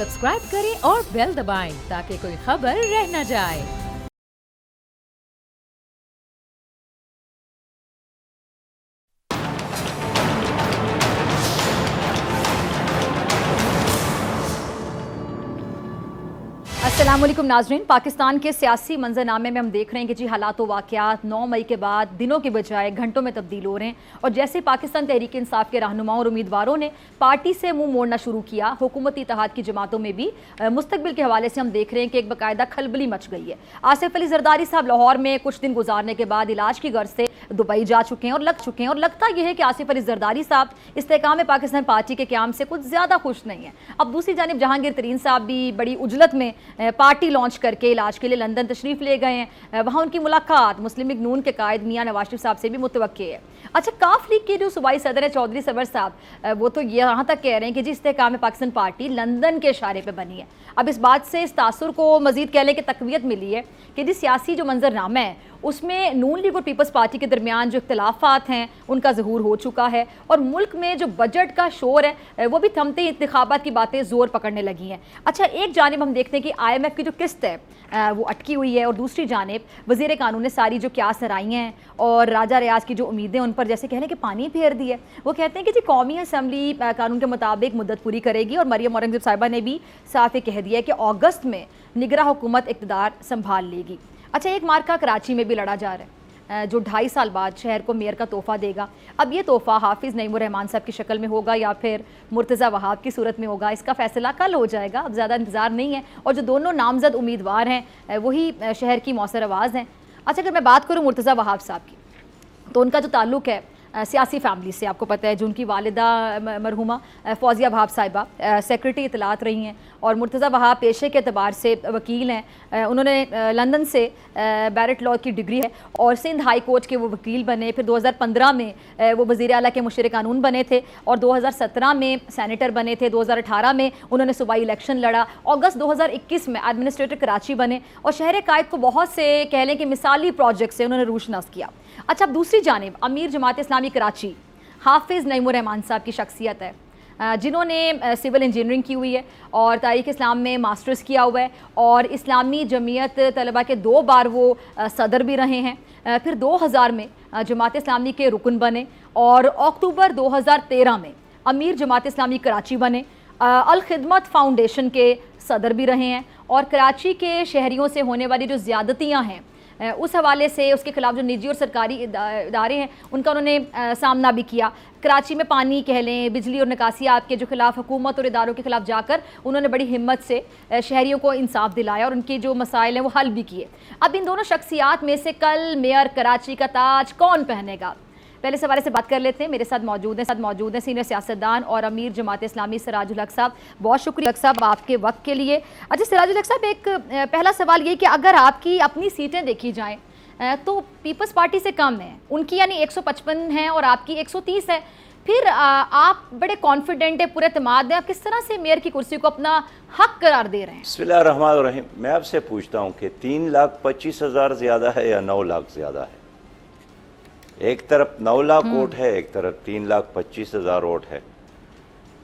Subscribe करें और bell दबाएं ताकि कोई खबर रह न जाए। अस्सलामुअलैकुम नाजरीन, पाकिस्तान के सियासी मंजरनामे में हम देख रहे हैं कि जी हालात व वाक़यात 9 मई के बाद दिनों के बजाय घंटों में तब्दील हो रहे हैं। और जैसे पाकिस्तान तहरीक इंसाफ के रहनुमाओं और उम्मीदवारों ने पार्टी से मुंह मोड़ना शुरू किया, हुकूमती इत्तेहाद की जमातों में भी मुस्तकबिल के हवाले से हम देख रहे हैं कि एक बाकायदा खलबली मच गई है। आसिफ अली जरदारी साहब लाहौर में कुछ दिन गुजारने के बाद इलाज की गर्ज से दुबई जा चुके हैं और लग चुके हैं, और लगता यह है कि आसिफ अली जरदारी साहब इस्तेकाम पाकिस्तान पार्टी के क़याम से कुछ ज़्यादा खुश नहीं है। अब दूसरी जानिब जहांगीर तरीन साहब भी बड़ी उजलत में पार्टी लॉन्च करके इलाज के लिए लंदन तशरीफ़ ले गए हैं। वहाँ उनकी मुलाकात मुस्लिम लीग नून के कायद मियां नवाज शरीफ साहब से भी मुतवक्की है। अच्छा, काफ लीग के जो सूबाई सदर है चौधरी सरवर साहब, वो तो यहाँ तक कह रहे हैं कि जी इस्तेकाम पाकिस्तान पार्टी लंदन के इशारे पर बनी है। अब इस बात से इस तासुर को मजीद कह लें कि तकवीत मिली है कि जी सियासी जो मंजरनामा है उसमें नून लीग और पीपल्स पार्टी के दरमियान जो इख्तलाफात हैं उनका ज़हूर हो चुका है, और मुल्क में जो बजट का शोर है वो भी थमते इंतखाबात की बातें ज़ोर पकड़ने लगी हैं। अच्छा, एक जानिब हम देखते हैं कि IMF की जो किस्त है वो अटकी हुई है, और दूसरी जानिब वज़ीर कानून ने सारी जो क्या सराही हैं और राजा रियाज की जो उम्मीदें उन पर जैसे कहने कि पानी फेर दी है। वो कहते हैं कि जी कौमी असम्बली कानून के मुताबिक मुद्दत पूरी करेगी, और मरियम औरंगज़ेब साहिबा ने भी साफ ये कह दिया है कि अगस्त में निगरान हुकूमत इक़्तिदार संभाल लेगी। अच्छा, एक मार्का कराची में भी लड़ा जा रहा है जो 2.5 साल बाद शहर को मेयर का तोहफा देगा। अब ये तोहफा हाफिज़ नईमुर रहमान साहब की शक्ल में होगा या फिर मुर्तज़ा वहाब की सूरत में होगा, इसका फैसला कल हो जाएगा। अब ज़्यादा इंतज़ार नहीं है, और जो दोनों नामजद उम्मीदवार हैं वही शहर की मौसर आवाज़ हैं। अच्छा, अगर मैं बात करूँ मुर्तज़ा वहाब साहब की, तो उनका जो ताल्लुक़ है सियासी फैमिली से, आपको पता है जो उनकी वालिदा मरहुमा फौजिया वहाब साहिबा सेक्रेटरी इतलात रही हैं, और मुर्तज़ा वहाब पेशे के अतबार से वकील हैं। उन्होंने लंदन से बैरिट लॉ की डिग्री है और सिंध हाई कोर्ट के वो वकील बने। फिर 2015 में वो वज़ीर आला के मुशीर कानून बने थे, और 2017 में सैनेटर बने थे। 2018 में उन्होंने सूबाई इलेक्शन लड़ा। अगस्त 2021 में एडमिनिस्ट्रेटर कराची बने, और शहर कायद को बहुत से कह लें कि मिसाली प्रोजेक्ट से उन्होंने रूशनास किया। अच्छा, अब दूसरी जानिब अमीर जमात इस्लामी कराची हाफिज़ नईमुर रहमान साहब की शख्सियत है, जिन्होंने सिविल इंजीनियरिंग की हुई है और तारीख़ इस्लाम में मास्टर्स किया हुआ है, और इस्लामी जमीयत तलबा के 2 बार वो सदर भी रहे हैं। फिर 2000 में जमात इस्लामी के रुकन बने, और अक्टूबर 2013 में अमीर जमात इस्लामी कराची बने। अल खिदमत फाउंडेशन के सदर भी रहे हैं, और कराची के शहरियों से होने वाली जो ज़्यादतियाँ हैं उस हवाले से उसके खिलाफ जो निजी और सरकारी इदारे हैं उनका उन्होंने सामना भी किया। कराची में पानी कह लें, बिजली और निकासियात के जो खिलाफ हुकूमत और इदारों के खिलाफ जाकर उन्होंने बड़ी हिम्मत से शहरियों को इंसाफ दिलाया और उनके जो मसाइल हैं वो हल भी किए। अब इन दोनों शख्सियात में से कल मेयर कराची का ताज कौन पहनेगा, पहले इस हवाले से बात कर लेते हैं। मेरे साथ मौजूद हैं सीनियर सियासतदान और अमीर जमात इस्लामी सिराजुल हक साहब। बहुत शुक्रिया साहब आपके वक्त के लिए। अच्छा सिराजुल हक साहब, एक पहला सवाल ये कि अगर आपकी अपनी सीटें देखी जाएँ तो पीपल्स पार्टी से कम है, उनकी यानी 155 हैं और आपकी 130 है, फिर आप बड़े कॉन्फिडेंट है, पूरे एतमाद है, आप किस तरह से मेयर की कुर्सी को अपना हक करार दे रहे हैं? बिस्मिल्लाहिर्रहमानिर्रहीम। मैं आपसे पूछता हूँ कि 3,25,000 ज़्यादा है या 9 लाख ज़्यादा है? एक तरफ 9 लाख वोट है, एक तरफ 3,25,000 वोट है,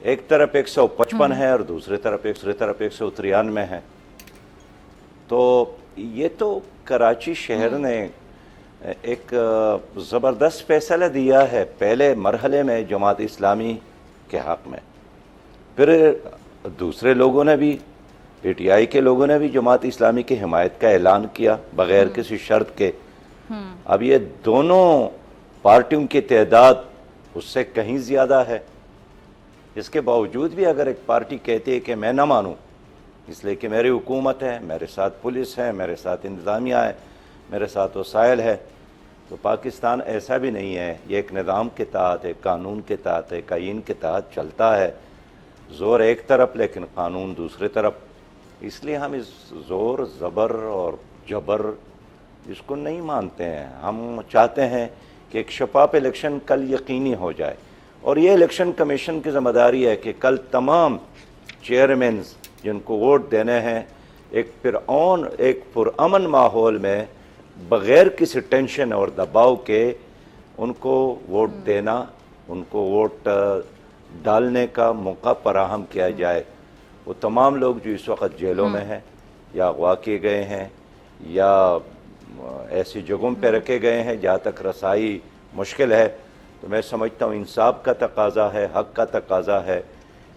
एक तरफ 155 है और दूसरी तरफ 193 है। तो ये तो कराची शहर ने एक ज़बरदस्त फैसला दिया है पहले मरहले में जमात इस्लामी के हक़ में। फिर दूसरे लोगों ने भी, PTI के लोगों ने भी जमात इस्लामी की हिमायत का ऐलान किया बग़ैर किसी शर्त के। अब ये दोनों पार्टियों की तादाद उससे कहीं ज़्यादा है। इसके बावजूद भी अगर एक पार्टी कहती है कि मैं ना मानूँ इसलिए कि मेरी हुकूमत है, मेरे साथ पुलिस है, मेरे साथ इंतज़ामिया है, मेरे साथ वसाइल है, तो पाकिस्तान ऐसा भी नहीं है। ये एक निज़ाम के तहत है, कानून के तहत है, कायीन के तहत चलता है। ज़ोर एक तरफ लेकिन कानून दूसरी तरफ। इसलिए हम इस ज़ोर ज़बर और जबर इसको नहीं मानते हैं। हम चाहते हैं कि एक शफाफ इलेक्शन कल यकीनी हो जाए, और ये इलेक्शन कमीशन की ज़िम्मेदारी है कि कल तमाम चेयरमैन जिनको वोट देने हैं एक पुरअमन माहौल में बग़ैर किसी टेंशन और दबाव के उनको वोट देना, उनको वोट डालने का मौका फराहम किया जाए। वो तमाम लोग जो इस वक्त जेलों में हैं या अगवा किए गए हैं या ऐसी जगहों पर रखे गए हैं जहाँ तक रसाई मुश्किल है, तो मैं समझता हूँ इंसाफ का तकाजा है, हक़ का तकाजा है,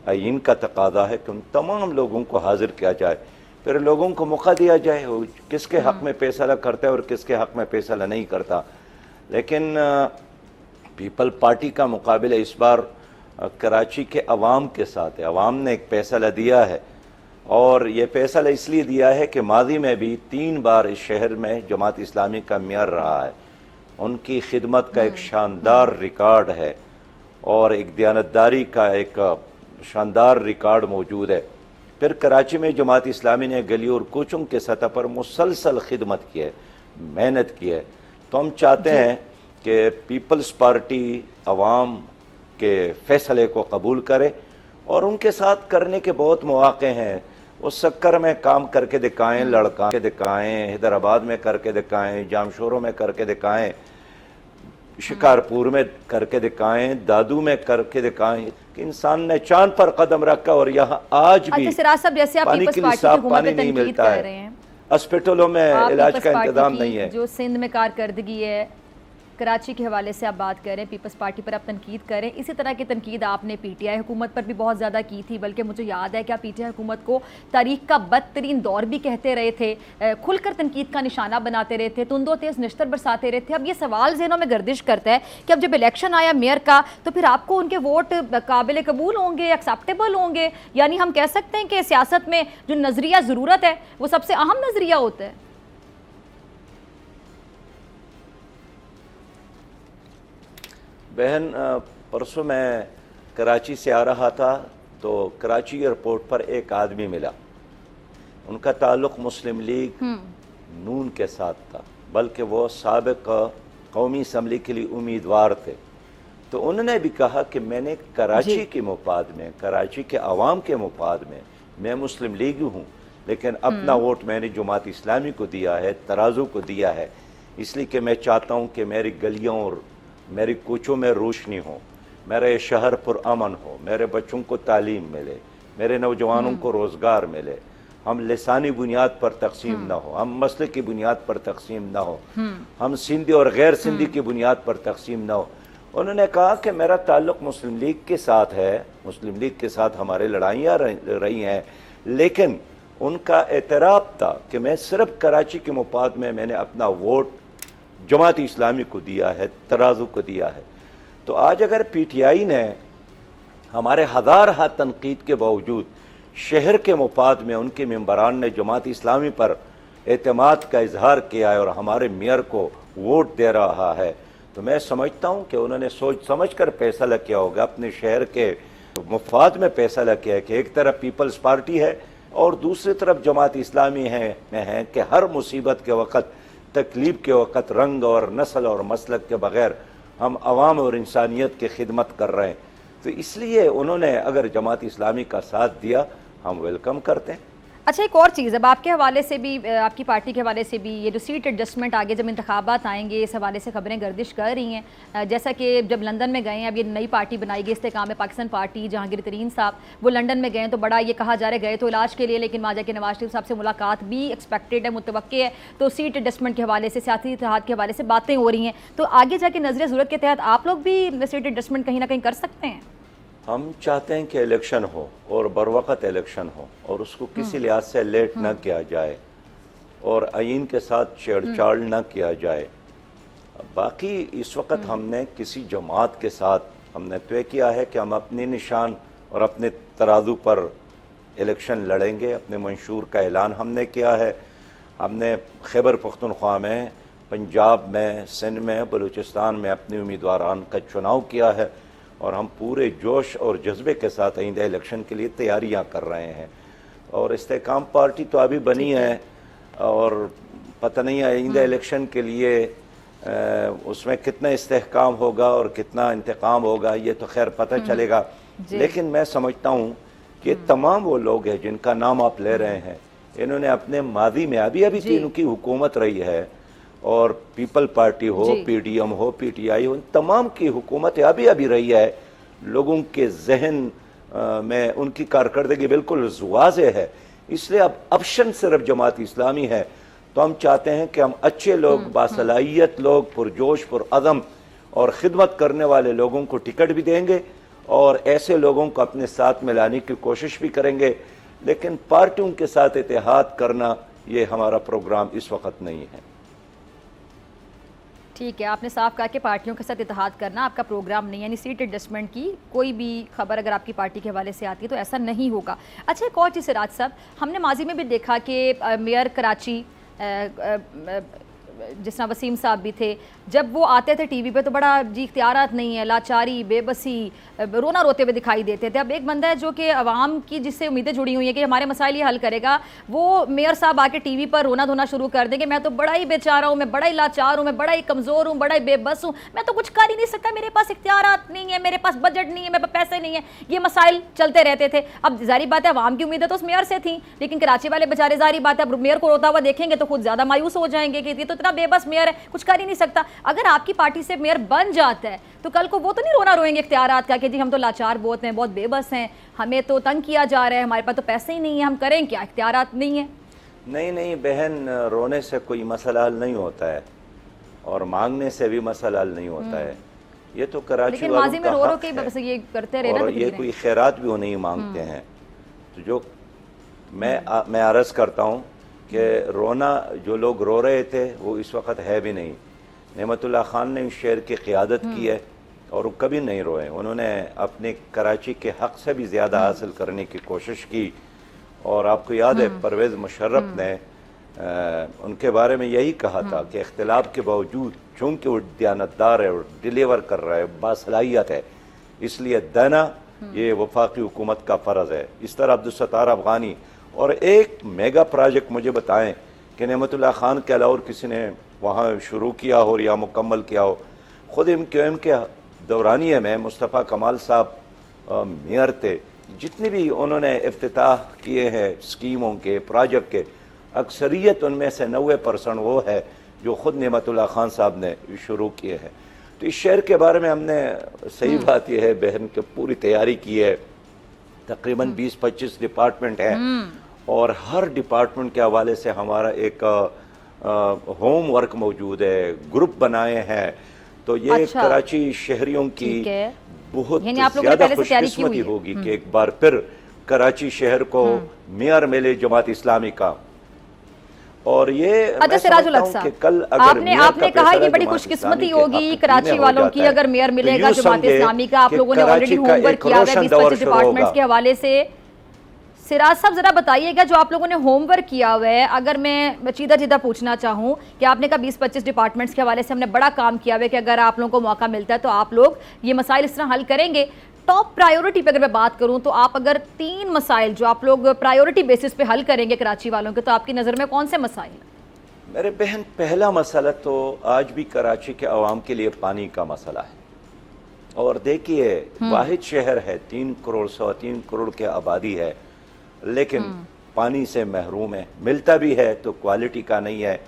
आइन का तकाजा है कि उन तमाम लोगों को हाजिर किया जाए, फिर लोगों को मौका दिया जाए वो किसके हक़ में फैसला करता है और किसके हक़ में फैसला नहीं करता। लेकिन पीपल पार्टी का मुकाबला इस बार कराची के अवाम के साथ है। अवाम ने एक फैसला दिया है और ये फैसला इसलिए दिया है कि माजी में भी 3 बार इस शहर में जमात इस्लामी का मेयर रहा है, उनकी खिदमत का एक शानदार रिकॉर्ड है और एक दयानतदारी का एक शानदार रिकॉर्ड मौजूद है। फिर कराची में जमात इस्लामी ने गली और कूचों के सतह पर मुसलसल खिदमत की है, मेहनत की है। तो हम चाहते हैं कि पीपल्स पार्टी अवाम के फैसले को कबूल करे और उनके साथ करने के बहुत मौके हैं। उस चक्कर में काम करके दिखाएं, लड़का के दिखाएं, हैदराबाद में करके दिखाएं, जामशोरों में करके दिखाएं, शिकारपुर में करके दिखाएं, दादू में करके दिखाएं कि इंसान ने चांद पर कदम रखा और यहाँ आज भी सिराज साहब, जैसे आप पानी के लिए साफ पानी नहीं मिलता है, हॉस्पिटलों में इलाज का इंतजाम नहीं है। जो सिंध में कारकर्दगी है, कराची के हवाले से आप बात करें, पीपल्स पार्टी पर आप तनकीद करें, इसी तरह की तनकीद आपने पीटीआई हुकूमत पर भी बहुत ज़्यादा की थी, बल्कि मुझे याद है कि आप पीटीआई हुकूमत को तारीख का बदतरीन दौर भी कहते रहे थे, खुलकर तनकीद का निशाना बनाते रहे थे, तुंदो तेज निश्तर बरसाते रहे थे। अब ये सवाल ज़हनों में गर्दिश करता है कि अब जब इलेक्शन आया मेयर का, तो फिर आपको उनके वोट काबिल कबूल होंगे, एक्सेप्टेबल होंगे? यानी हम कह सकते हैं कि सियासत में जो नज़रिया ज़रूरत है वो सबसे अहम नज़रिया होता है। बहन, परसों मैं कराची से आ रहा था तो कराची एयरपोर्ट पर एक आदमी मिला, उनका ताल्लुक़ मुस्लिम लीग नून के साथ था, बल्कि वो साबिक़ कौमी असम्बली के लिए उम्मीदवार थे। तो उन्होंने भी कहा कि मैंने कराची के मुफाद में, कराची के अवाम के मुफाद में, मैं मुस्लिम लीग हूँ लेकिन अपना वोट मैंने जमात इस्लामी को दिया है, तराजू को दिया है, इसलिए कि मैं चाहता हूँ कि मेरी गलियों और मेरी कूचों में रोशनी हो, मेरे शहर पुरअमन हो, मेरे बच्चों को तालीम मिले, मेरे नौजवानों को रोज़गार मिले, हम लिसानी बुनियाद पर तकसीम ना हो, हम मसले की बुनियाद पर तकसीम ना हो, हम सिंधी और गैर सिंधी की बुनियाद पर तकसीम ना हो। उन्होंने कहा कि मेरा ताल्लुक़ मुस्लिम लीग के साथ है, मुस्लिम लीग के साथ हमारे लड़ाइयाँ रही हैं, लेकिन उनका एतराफ़ था कि मैं सिर्फ कराची के मुफाद में मैंने अपना वोट जमात इस्लामी को दिया है, तराजू को दिया है। तो आज अगर पीटीआई ने हमारे हज़ार हाथ तनकीद के बावजूद शहर के मुफाद में उनके मेंबरान ने जमात इस्लामी पर एतमाद का इजहार किया है और हमारे मेयर को वोट दे रहा है, तो मैं समझता हूँ कि उन्होंने सोच समझ कर फैसला किया होगा, अपने शहर के मुफाद में फैसला किया है कि एक तरफ पीपल्स पार्टी है और दूसरी तरफ जमात इस्लामी है कि हर मुसीबत के वक़्त, तकलीफ के वक़्त रंग और नस्ल और मसलक के बग़ैर हम अवाम और इंसानियत की खिदमत कर रहे हैं। तो इसलिए उन्होंने अगर जमात इस्लामी का साथ दिया, हम वेलकम करते हैं। अच्छा, एक और चीज़, अब आपके हवाले से भी, आपकी पार्टी के हवाले से भी ये जो सीट एडजस्टमेंट आगे जब इंतखाबात आएंगे, इस हवाले से खबरें गर्दिश कर रही हैं। जैसा कि जब लंदन में गए हैं, अब ये नई पार्टी बनाई गई, इस्तेकाम है पाकिस्तान पार्टी, जहांगीर तरीन साहब वो लंदन में गए तो बड़ा ये कहा जा रहा है गए तो इलाज के लिए, लेकिन वहाँ जाके नवाज शरीफ साहब से मुलाकात भी एक्सपेक्टेड है, मुतवक्के है। तो सीट एडजस्टमेंट के हवाले से, सियासी इत्तेहाद के हवाले से बातें हो रही हैं, तो आगे जाके नजर ज़रूरत के तहत आप लोग भी सीट एडजस्टमेंट कहीं ना कहीं कर सकते हैं? हम चाहते हैं कि इलेक्शन हो और बरवक़्त इलेक्शन हो और उसको किसी लिहाज से लेट न किया जाए और आइन के साथ छेड़छाड़ न किया जाए। बाकी इस वक्त हमने किसी जमात के साथ हमने तय किया है कि हम अपने निशान और अपने तराजू पर इलेक्शन लड़ेंगे। अपने मंशूर का ऐलान हमने किया है। हमने खैबर पख्तूनख्वा में, पंजाब में, सिंध में, बलूचिस्तान में अपने उम्मीदवारान का चुनाव किया है और हम पूरे जोश और जज्बे के साथ आइंदा इलेक्शन के लिए तैयारियां कर रहे हैं। और इस्तेकाम पार्टी तो अभी बनी है और पता नहीं आइंदा इलेक्शन के लिए उसमें कितना इस्तेहकाम होगा और कितना इंतकाम होगा, ये तो खैर पता चलेगा। लेकिन मैं समझता हूँ कि तमाम वो लोग हैं जिनका नाम आप ले रहे हैं, इन्होंने अपने माजी में अभी तीनों की हुकूमत रही है और पीपल पार्टी हो, पीडीएम हो, पीटीआई हो, तमाम की हुकूमत अभी रही है। लोगों के जहन में उनकी कारकर्दगी बिल्कुल वाज़ेह है। इसलिए अब ऑप्शन सिर्फ जमात इस्लामी है। तो हम चाहते हैं कि हम अच्छे लोग, बासलाहियत लोग, पुरजोश पुरअज़म और ख़िदमत करने वाले लोगों को टिकट भी देंगे और ऐसे लोगों को अपने साथ में लाने की कोशिश भी करेंगे। लेकिन पार्टियों के साथ इत्तेहाद करना ये हमारा प्रोग्राम इस वक्त नहीं है। ठीक है, आपने साफ कहा कि पार्टियों के साथ इत्तेहाद करना आपका प्रोग्राम नहीं है, यानी सीट एडजस्टमेंट की कोई भी खबर अगर आपकी पार्टी के हवाले से आती है तो ऐसा नहीं होगा। अच्छा, एक और चीज़ सिराज साहब, हमने माजी में भी देखा कि मेयर कराची जिस तरह वसीम साहब भी थे, जब वो आते थे टीवी पे तो बड़ा जी इख्तियारात नहीं है, लाचारी, बेबसी, रोना रोते हुए दिखाई देते थे। अब एक बंदा है जो कि अवाम की जिससे उम्मीदें जुड़ी हुई हैं कि हमारे मसाइल ये हल करेगा, वो मेयर साहब आके टीवी पर रोना धोना शुरू कर देंगे, मैं तो बड़ा ही बेचारा हूँ, मैं बड़ा ही लाचार हूँ, मैं बड़ा ही कमज़ोर हूँ, बड़ा ही बेबस हूँ, मैं तो कुछ कर ही नहीं सकता, मेरे पास इख्तियारात नहीं है, मेरे पास बजट नहीं है, मेरे पास पैसे नहीं है। ये मसाइल चलते रहते थे। अब जारी बात है अवाम की उम्मीदें तो उस मेयर से थी, लेकिन कराची वाले बेचारे जारी बात है अब मेयर को रोता हुआ देखेंगे तो खुद ज़्यादा मायूस हो जाएंगे कि ये तो इतना बेबस मेयर है, कुछ कर ही नहीं सकता। अगर आपकी पार्टी से मेयर बन जाता है तो कल को वो तो नहीं रोना रोएंगे इख्तियारात का कि जी हम तो लाचार बहुत हैं, बहुत बेबस हैं, हमें तो तंग किया जा रहा है, हमारे पास तो पैसे ही नहीं है, हम करें क्या, इख्तियारात नहीं है। नहीं नहीं बहन, रोने से कोई मसला हल नहीं होता है और मांगने से भी मसला हल नहीं होता है। ये तो कराची वालों माजी में का रो रो हक के है बस ये करते रहे ना, और ये कोई खैरात भी वो नहीं मांगते हैं। तो जो मैं अर्ज़ करता हूँ कि रोना, जो लोग रो रहे थे वो इस वक्त है भी नहीं। नेमतुल्लाह खान ने इस शहर की क़ियादत की है और वो कभी नहीं रोए। उन्होंने अपने कराची के हक़ से भी ज़्यादा हासिल करने की कोशिश की। और आपको याद है परवेज़ मुशर्रफ ने उनके बारे में यही कहा था कि इख्तिलाफ के बावजूद चूँकि वो दयानतदार है और डिलीवर कर रहा है, बासलाहियत है, इसलिए देना ये वफाकी हुकूमत का फ़र्ज़ है। इस तरह अब्दुलसत्तार अफ़गानी और एक मेगा प्रोजेक्ट मुझे बताएं कि नेमतुल्लाह खान के अलावा और किसी ने वहाँ शुरू किया हो या मुकम्मल किया हो। ख़ुद MQM के दौरानिए में मुस्तफ़ा कमाल साहब मेयर थे, जितने भी उन्होंने इफ्तिताह किए हैं स्कीमों के, प्रोजेक्ट के, अक्सरियत उनमें से 90% वो है जो ख़ुद नेमतुल्लाह खान साहब ने शुरू किए हैं। तो इस शहर के बारे में हमने, सही बात यह है बहन, कि पूरी तैयारी की है। तकरीबन 20-25 डिपार्टमेंट हैं और हर डिपार्टमेंट के हवाले से हमारा एक होम वर्क मौजूद है, ग्रुप बनाए हैं। तो ये अच्छा, कराची शहरियों की बहुत आप ज़्यादा खुशकिस्मती होगी कि एक बार फिर कराची शहर को मेयर मिले जमात इस्लामी का। और ये अच्छा सिराजुल हक साहब, कल आपने कहा कि बड़ी खुशकिस्मती होगी कराची वालों की अगर मेयर मिलेगा जमात इस्लामी का। आप लोगों ने ऑलरेडी होमवर्क किया है 20-25 डिपार्टमेंट्स के हवाले से। सिराज साहब जरा बताइएगा, जो आप लोगों ने होमवर्क किया हुआ है, अगर मैं सीधा सीधा पूछना चाहूँ कि आपने कहा 20-25 डिपार्टमेंट्स के हवाले से हमने बड़ा काम किया हुआ है कि अगर आप लोगों को मौका मिलता है तो आप लोग ये मसाइल इस तरह हल करेंगे। टॉप प्रायोरिटी पे अगर मैं बात करूं तो आप अगर 3 मसाइल जो आप लोग प्रायोरिटी बेसिस पे हल करेंगे कराची वालों के, तो आपकी नज़र में कौन से मसाइल? मेरे बहन, पहला मसला तो आज भी कराची के अवाम के लिए पानी का मसला है। और देखिए वाहिद शहर है, 3 करोड़ 3.25 करोड़ की आबादी है, लेकिन पानी से महरूम है। मिलता भी है तो क्वालिटी का नहीं है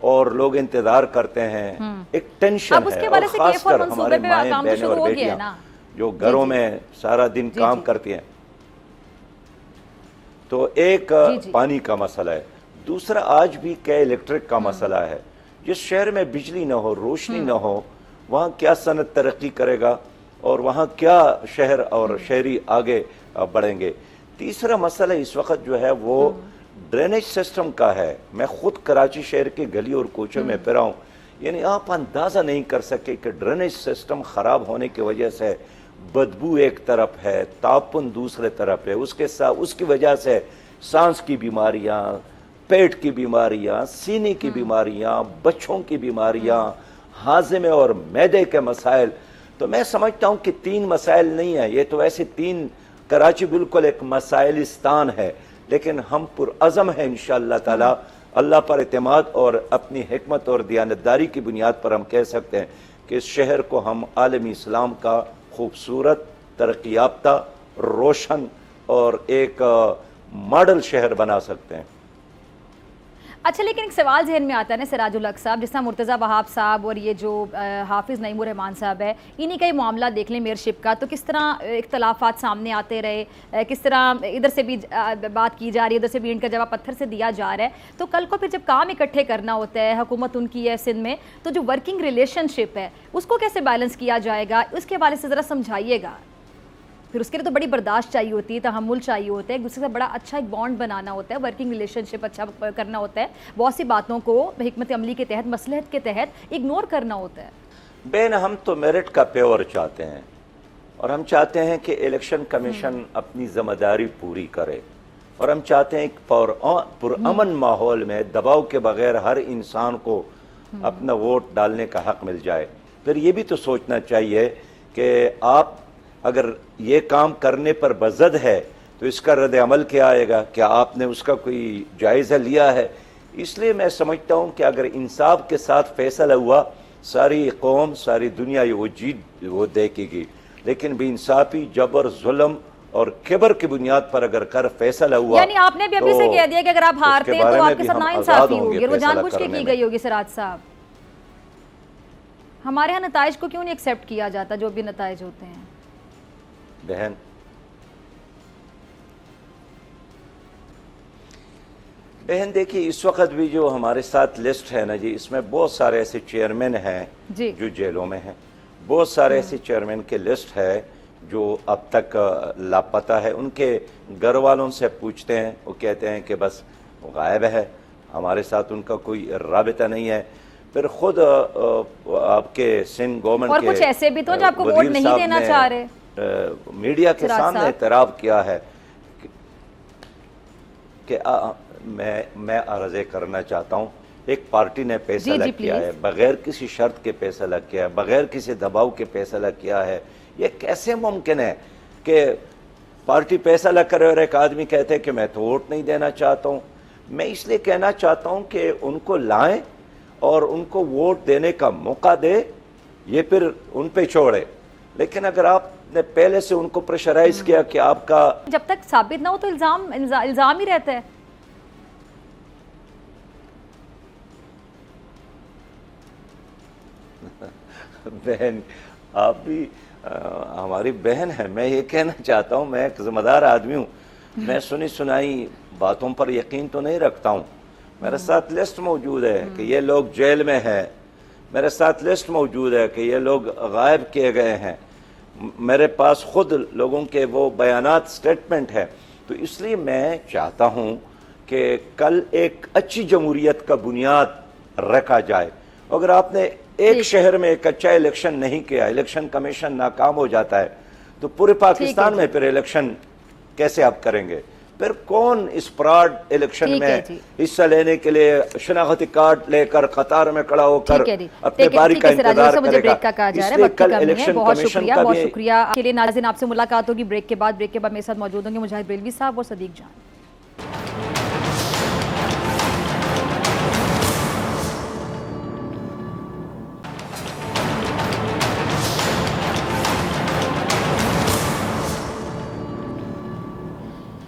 और लोग इंतजार करते हैं। एक टेंशन है, और खासकर हमारे माएँ बहनें और बेटियां जो घरों में सारा दिन काम करती हैं। तो एक पानी का मसला है। दूसरा आज भी क्या इलेक्ट्रिक का मसला है। जिस शहर में बिजली ना हो, रोशनी ना हो, वहाँ क्या सनत तरक्की करेगा और वहाँ क्या शहर और शहरी आगे बढ़ेंगे। तीसरा मसला इस वक्त जो है वो ड्रेनेज सिस्टम का है। मैं खुद कराची शहर के गली और कोचों में फिरा हूँ, यानी आप अंदाज़ा नहीं कर सके कि ड्रेनेज सिस्टम ख़राब होने की वजह से बदबू एक तरफ है, तापन दूसरे तरफ है, उसके साथ उसकी वजह से सांस की बीमारियाँ, पेट की बीमारियाँ, सीने की बीमारियाँ, बच्चों की बीमारियाँ, हाज़मे और मैदे के मसाइल। तो मैं समझता हूँ कि 3 मसाइल नहीं है ये, तो ऐसे 3 कराची बिल्कुल एक मसाइलिस्तान है, लेकिन हम पुरअज़म हैं इंशाअल्लाह ताला। अल्लाह पर एतमाद और अपनी हिकमत और दियानतदारी की बुनियाद पर हम कह सकते हैं कि इस शहर को हम आलमी इस्लाम का खूबसूरत, तरक्की याफ्ता, रोशन और एक मॉडल शहर बना सकते हैं। अच्छा, लेकिन एक सवाल जहन में आता है ना सिराजुल हक साहब, जिस तरह मुर्तज़ा वहाब साहब और ये जो हाफिज़ नईमुर रहमान साहब है, इन्हीं का ही मामला देख लें मेयरशिप का, तो किस तरह इख्तलाफात सामने आते रहे, किस तरह इधर से भी बात की जा रही है, उधर से भी इनका जवाब पत्थर से दिया जा रहा है। तो कल को फिर जब काम इकट्ठे करना होता है, हुकूमत उनकी है सिंध में, तो जो वर्किंग रिलेशनशिप है उसको कैसे बैलेंस किया जाएगा, उसके हवाले से ज़रा समझाइएगा। फिर उसके लिए तो बड़ी बर्दाश्त चाहिए होती है, तहम्मुल चाहिए होता है, एक दूसरे से बड़ा अच्छा एक बॉन्ड बनाना होता है, वर्किंग रिलेशनशिप अच्छा करना होता है, बहुत सी बातों को हिकमत अमली के तहत, मसलहत के तहत इग्नोर करना होता है। बेन, हम तो मेरिट का प्योर चाहते हैं और हम चाहते हैं कि इलेक्शन कमीशन अपनी जिम्मेदारी पूरी करे और हम चाहते हैं कि पुरअमन माहौल में दबाव के बगैर हर इंसान को अपना वोट डालने का हक मिल जाए। फिर ये भी तो सोचना चाहिए कि आप अगर ये काम करने पर बज़द है तो इसका रद्द अमल क्या आएगा, क्या आपने उसका कोई जायज़ा लिया है। इसलिए मैं समझता हूँ कि अगर इंसाफ के साथ फैसला हुआ, सारी कौम सारी दुनिया वो देखेगी, लेकिन बेइंसाफी, जबर, जुल्म और किबर की बुनियाद पर अगर कर फैसला हुआ, यानी आपने भी अभी से कह दिया कि अगर आप हारते हैं तो आपके साथ नाइंसाफी होगी, वो जानबूझ के की गई होगी। सिराज साहब, हमारे यहाँ नताइज को क्यों नहीं एक्सेप्ट किया जाता, जो भी नताइज होते हैं? बहन देखिए, इस वक्त भी जो हमारे साथ लिस्ट है ना जी, इसमें बहुत सारे ऐसे चेयरमैन हैं जो जेलों में हैं, बहुत सारे ऐसे चेयरमैन के लिस्ट है जो अब तक लापता है। उनके घर वालों से पूछते हैं, वो कहते हैं कि बस वो गायब है, हमारे साथ उनका कोई राबिता नहीं है। फिर खुद आपके सिंध गवर्नमेंट और कुछ ऐसे भी तो जो आपको वोट नहीं देना चाह रहे, मीडिया के सामने एतराफ़ किया है कि मैं अर्ज़े करना चाहता हूँ, एक पार्टी ने फैसला किया है, बगैर किसी शर्त के फैसला किया है, बगैर किसी दबाव के फैसला किया है। ये कैसे मुमकिन है कि पार्टी फैसला करे और एक आदमी कहते हैं कि मैं तो वोट नहीं देना चाहता हूँ। मैं इसलिए कहना चाहता हूँ कि उनको लाएं और उनको वोट देने का मौका दे, ये फिर उन पे छोड़े। लेकिन अगर आपने पहले से उनको प्रेशराइज किया कि आपका, जब तक साबित ना हो तो इल्जाम ही रहता है। बहन, आप भी हमारी बहन है। मैं ये कहना चाहता हूँ, मैं एक जिम्मेदार आदमी हूँ, मैं सुनी सुनाई बातों पर यकीन तो नहीं रखता हूँ। मेरे साथ लिस्ट मौजूद है कि ये लोग जेल में हैं, मेरे साथ लिस्ट मौजूद है कि ये लोग गायब किए गए हैं, मेरे पास खुद लोगों के वो बयानात, स्टेटमेंट है। तो इसलिए मैं चाहता हूँ कि कल एक अच्छी जमहूरियत का बुनियाद रखा जाए। अगर आपने एक शहर में एक अच्छा इलेक्शन नहीं किया, इलेक्शन कमीशन नाकाम हो जाता है, तो पूरे पाकिस्तान में फिर इलेक्शन कैसे आप करेंगे? फिर कौन इस प्राड इलेक्शन में हिस्सा लेने के लिए शनाख्ती कार्ड लेकर कतार में खड़ा होकर अपने बारी का इंतजार करेगा? इसलिए कल इलेक्शन कमीशन का बहुत शुक्रिया के लिए। नाज़रीन, आपसे मुलाकात होगी ब्रेक के बाद। ब्रेक के बाद मेरे साथ मौजूद होंगे मुजाहिद बेलवी साहब और सदीक जान।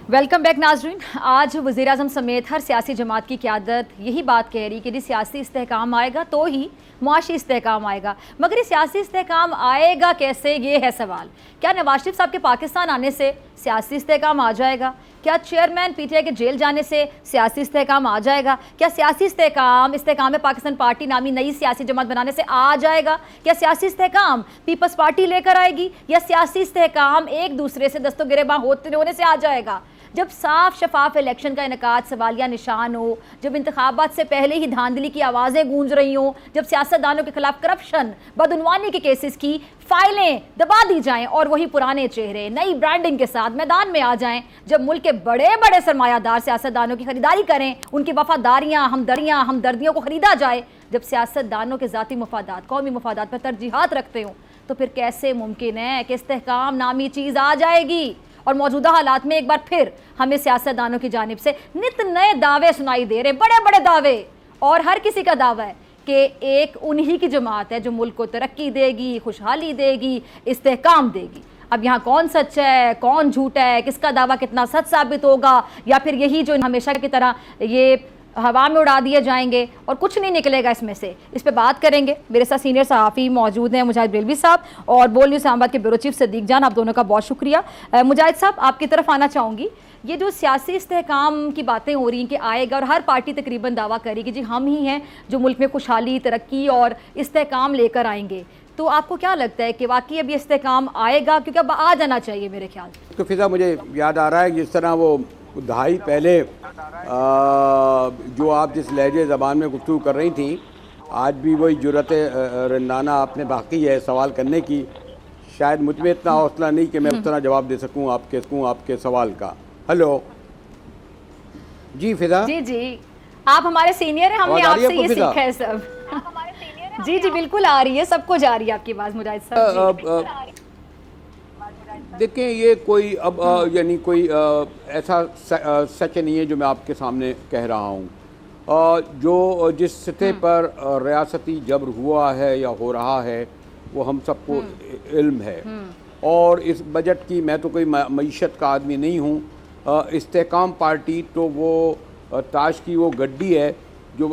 वेलकम बैक नाजरीन। आज वज़ीर आज़म समेत हर सियासी जमात की क़यादत यही बात कह रही कि जी सियासी इस्तेहकाम आएगा तो ही मुआशी इस्तेहकाम आएगा। मगर ये सियासी इस्तेहकाम आएगा कैसे, ये है सवाल। क्या नवाज शरीफ साहब के पाकिस्तान आने से सियासी इस्तेहकाम आ जाएगा? क्या चेयरमैन पीटीआई के जेल जाने से सियासी इस्तेहकाम आ जाएगा? क्या सियासी इस्तेहकाम पाकिस्तान पार्टी नामी नई सियासी जमात बनाने से आ जाएगा? क्या सियासी इस्तेहकाम पीपल्स पार्टी लेकर आएगी, या सियासी इस्तेहकाम एक दूसरे से दस्तों गिरेबां होने से आ जाएगा? जब साफ शफाफ इलेक्शन का इनकाद सवालिया निशान हो, जब इंतखाबात से पहले ही धांधली की आवाज़ें गूंज रही हों, जब सियासतदानों के खिलाफ करप्शन, बदउनवानी के केसेस की फाइलें दबा दी जाएं और वही पुराने चेहरे नई ब्रांडिंग के साथ मैदान में आ जाएं, जब मुल्क के बड़े बड़े सरमायादार सियासतदानों की खरीदारी करें, उनकी वफादारियाँ, हमदर्दियों को खरीदा जाए, जब सियासतदानों के ज़ाती मफादात, कौमी मफादात पर तरजीहात रखते हों, तो फिर कैसे मुमकिन है कि इस्तेहकाम नामी चीज़ आ जाएगी? और मौजूदा हालात में एक बार फिर हमें सियासतदानों की जानिब से नित नए दावे सुनाई दे रहे, बड़े बड़े दावे, और हर किसी का दावा है कि एक उन्हीं की जमात है जो मुल्क को तरक्की देगी, खुशहाली देगी, इस्तेहकाम देगी। अब यहाँ कौन सच है, कौन झूठ है, किसका दावा कितना सच साबित होगा, या फिर यही जो हमेशा की तरह ये हवा में उड़ा दिए जाएंगे और कुछ नहीं निकलेगा इसमें से। इस पे बात करेंगे। मेरे साथ सीनियर सहाफ़ी मौजूद हैं, मुजाहिद बिलवी साहब और बोल न्यूज़ इस्लामाबाद के ब्यूरो चीफ सदीक जान। आप दोनों का बहुत शुक्रिया। मुजाहिद साहब, आपकी तरफ आना चाहूँगी। ये जो सियासी इस्तेहकाम की बातें हो रही हैं कि आएगा, और हर पार्टी तकरीबन दावा करेगी जी हम ही हैं जो मुल्क में खुशहाली, तरक्की और इस्तेहकाम लेकर आएंगे, तो आपको क्या लगता है कि वाकई अभी इस्तेहकाम आएगा? क्योंकि अब आ जाना चाहिए मेरे ख्याल। तो फिजा मुझे याद आ रहा है जिस तरह वो दहाई पहले जो आप जिस लहजे ज़बान में गुफ्तगू कर रही थी, आज भी वही जुर्रत रंदाना आपने बाकी है सवाल करने की। शायद मुझ में इतना हौसला नहीं कि मैं उस तरह जवाब दे सकूं आपके सवाल का। हेलो जी फिजा। जी जी, आप हमारे सीनियर हैं, हमने आपसे ये सीखा है सब। जी जी बिल्कुल आ रही है, सबको जा रही है आपकी आवाज़ मुजाहिद साहब। देखिए ये कोई अब यानी कोई ऐसा सच नहीं है जो मैं आपके सामने कह रहा हूँ। जो जिस सतह पर रियासती जबर हुआ है या हो रहा है वो हम सबको इल्म है। और इस बजट की, मैं तो कोई मईशत का आदमी नहीं हूँ, इस्तेहकाम पार्टी तो वो ताश की वो गड्डी है जो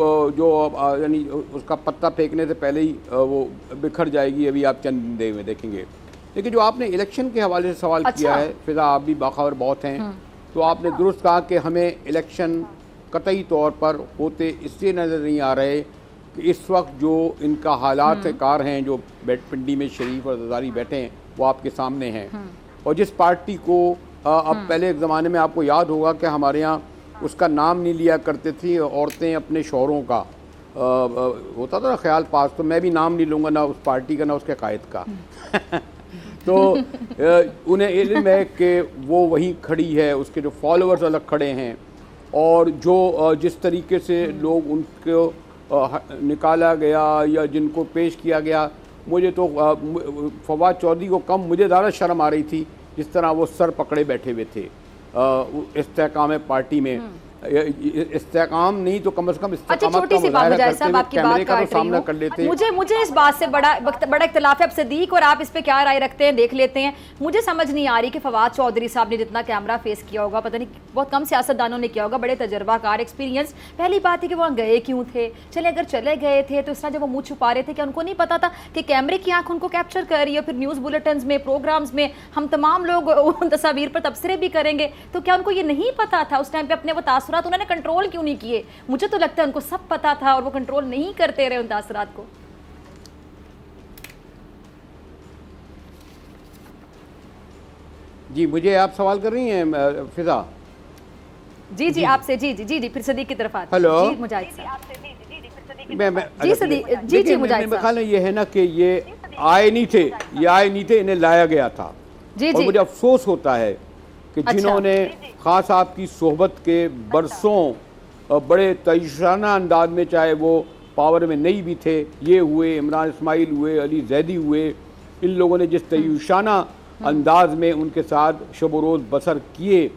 यानी उसका पत्ता फेंकने से पहले ही वो बिखर जाएगी। अभी आप चंद दिन में देखेंगे। लेकिन जो आपने इलेक्शन के हवाले से सवाल किया है फिजा, आप भी बाखबर बहुत हैं, तो आपने दुरुस्त कहा कि हमें इलेक्शन कतई तौर पर होते इसलिए नज़र नहीं आ रहे कि इस वक्त जो इनका हालात कार हैं, जो पिंडी में शरीफ और जरदारी बैठे हैं वो आपके सामने हैं। और जिस पार्टी को अब पहले एक ज़माने में आपको याद होगा कि हमारे यहाँ उसका नाम नहीं लिया करते थी औरतें अपने शौहरों का, होता था ना ख्याल पास, तो मैं भी नाम नहीं लूँगा ना उस पार्टी का ना उसके कायद का। तो उन्हें इल्म है कि वो वहीं खड़ी है, उसके जो फॉलोअर्स अलग खड़े हैं, और जो जिस तरीके से लोग उनको निकाला गया या जिनको पेश किया गया, मुझे तो फवाद चौधरी को कम मुझे ज़्यादा शर्म आ रही थी जिस तरह वो सर पकड़े बैठे हुए थे इस्तेहकाम पार्टी में। इस्तेहकाम नहीं तो कम से कम अच्छा, छोटी सी बात मुजाहिद साहब, आपकी बात काट रही हूं। मुझे इस बात से बड़ा इख्तिलाफ है। अब सदीक और आप इस पे क्या राय रखते हैं देख लेते हैं। मुझे समझ नहीं आ रही कि फवाद चौधरी साहब ने जितना कैमरा फेस किया होगा, पता नहीं बहुत कम सियासतदानों ने किया होगा, बड़े तजर्बाकार एक्सपीरियंस। पहली बात है कि वहाँ गए क्यों थे? चले अगर चले गए थे तो इस तरह जब वो मुँह छुपा रहे थे, क्या उनको नहीं पता था कि कैमरे की आंख उनको कैप्चर कर रही है? फिर न्यूज़ बुलेटिन में, प्रोग्राम्स में हम तमाम लोग उन तस्वीर पर तबसरे भी करेंगे, तो क्या उनको ये नहीं पता था उस टाइम पे अपने वो तासुरात उन्होंने कंट्रोल क्यों नहीं किए? मुझे तो लगता है उनको सब पता था और वो कंट्रोल नहीं करते रहे उन तासुरात को। जी मुझे आप सवाल कर रही हैं फिजा? जी जी आपसे। जी जी जी जी फिर सदीक की तरफ आते हैं। हेलो जी मुजाहिद साहब। जी सदीक जी जी मुजाहिद साहब। ये है ना कि ये आए नहीं थे, इन्हें लाया गया था। जी और जी मुझे अफसोस होता है कि जिन्होंने खास साहब की सोहबत के बरसों बड़े तयशाना अंदाज में, चाहे वो पावर में नहीं भी थे, ये हुए, इमरान इस्माइल हुए, अली जैदी हुए, इन लोगों ने जिस तयशाना अंदाज में उनके साथ शब रोज़ बसर किए,